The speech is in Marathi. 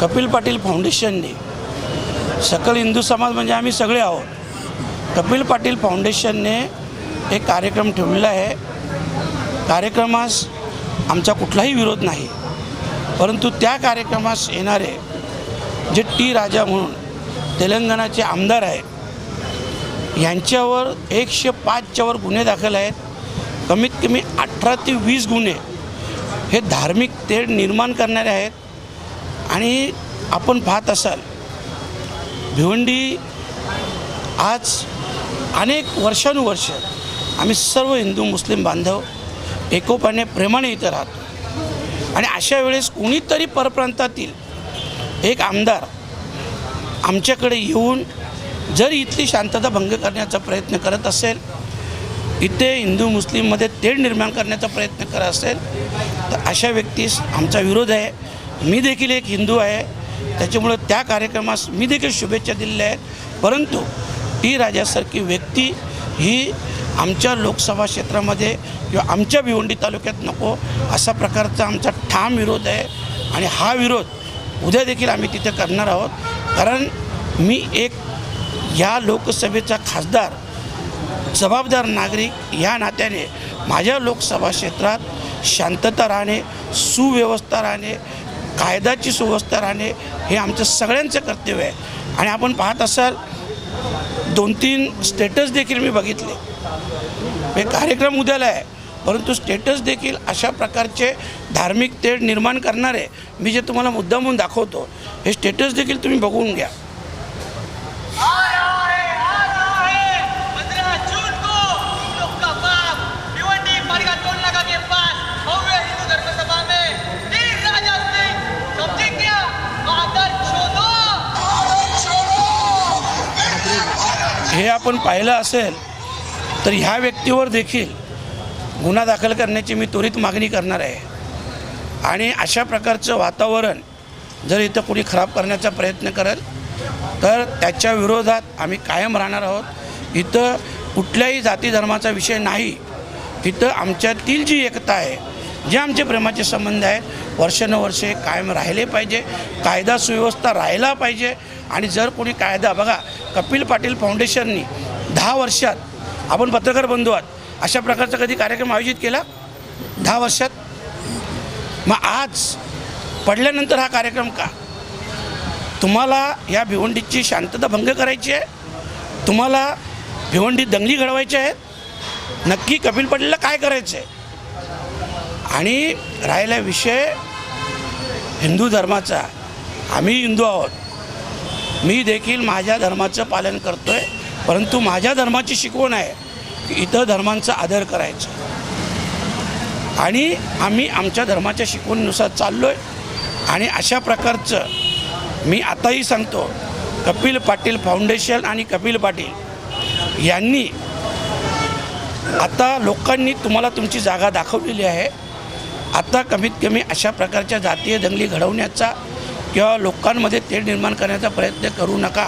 कपिल पाटील फाउंडेशनने, सकल हिंदू समाज म्हणजे आम्ही सगळे आहोत, कपिल पाटील फाउंडेशनने एक कार्यक्रम ठेवलेला आहे। कार्यक्रमास आमचा कुठलाही विरोध नाही, परंतु त्या कार्यक्रमास येणारे जे टी राजा म्हणून तेलंगणाचे आमदार आहेत यांच्यावर 105च्या वर गुन्हे दाखल आहेत। कमीत कमी 18 ते 20 गुन्हे हे धार्मिक तेढ निर्माण करणारे आहेत। आणि आपण पाहत असाल भिवंडी आज अनेक वर्षानुवर्ष आम्ही सर्व हिंदू मुस्लिम बांधव एकोपाने प्रेमाने इथं राहतो आणि अशा वेळेस कोणीतरी परप्रांतातील एक आमदार आमच्याकडे येऊन जर इथली शांतता भंग करण्याचा प्रयत्न करत असेल, इथे हिंदू मुस्लिममध्ये तेढ निर्माण करण्याचा प्रयत्न करत असेल तर अशा व्यक्तीस आमचा विरोध आहे। मी देखील एक हिंदू आहे, त्याच्यामुळे त्या कार्यक्रमास मी देखील शुभेच्छा दिलेल्या आहेत। परंतु टी राजासारखी व्यक्ती ही आमच्या लोकसभा क्षेत्रामध्ये किंवा आमच्या भिवंडी तालुक्यात नको असा प्रकारचा आमचा ठाम विरोध आहे। आणि हा विरोध उद्या देखील आम्ही तिथे करणार आहोत, कारण मी एक या लोकसभेचा खासदार, जबाबदार नागरिक या नात्याने माझ्या लोकसभा क्षेत्रात शांतता राहणे, सुव्यवस्था राहणे, कायद्याची सुव्यवस्था राहणे हे आमचं सगळ्यांचं कर्तव्य आहे। आणि आपण पाहत असाल 2-3 स्टेटस देखील मी बघितले, हे कार्यक्रम उद्याला आहे परंतु स्टेटस देखील अशा प्रकारचे धार्मिक तेढ निर्माण करणारे मी जे तुम्हाला मुद्दामून दाखवतो हे स्टेटस देखील तुम्ही बघून घ्या। हे आपण पाहिलं असेल तर ह्या व्यक्तीवर देखील गुन्हा दाखल करण्याची मी त्वरित मागणी करणार आहे। आणि अशा प्रकारचं वातावरण जर इथं कोणी खराब करण्याचा प्रयत्न करेल तर त्याच्या विरोधात आम्ही कायम राहणार आहोत। इथं कुठल्याही जाती धर्माचा विषय नाही, इथं आमच्यातील जी एकता आहे, जे आमचे प्रेमाचे संबंध आहेत वर्षानुवर्षे कायम राहिले पाहिजे, कायदा सुव्यवस्था राहायला पाहिजे। आणि जर कोणी कायदा बघा, कपिल पाटील फाउंडेशननी 10 वर्षात, आपण पत्रकार बंधू आहात, अशा प्रकारचा कधी कार्यक्रम आयोजित केला 10 वर्षात? मग आज पडल्यानंतर हा कार्यक्रम का? तुम्हाला या भिवंडीची शांतता भंग करायची आहे, तुम्हाला भिवंडीत दंगली घडवायच्या आहेत, नक्की कपिल पाटीलला काय करायचं आहे? आणि राहिला विषय हिंदू धर्माचा, आम्ही हिंदू आहोत, मी देखील माझ्या धर्माचं पालन करतो आहे, परंतु माझ्या धर्माची शिकवण आहे की इतर धर्मांचा आदर करायचा आणि आम्ही आमच्या धर्माच्या शिकवणीनुसार चाललो आहे। आणि अशा प्रकारचं मी आताही सांगतो, कपिल पाटील फाउंडेशन आणि कपिल पाटील यांनी आता लोकांनी तुम्हाला तुमची जागा दाखवलेली आहे। आता कमीत कमी अशा प्रकारच्या जातीय दंगली घडवण्याचा किंवा लोकांमध्ये तेढ निर्माण करण्याचा प्रयत्न करू नका।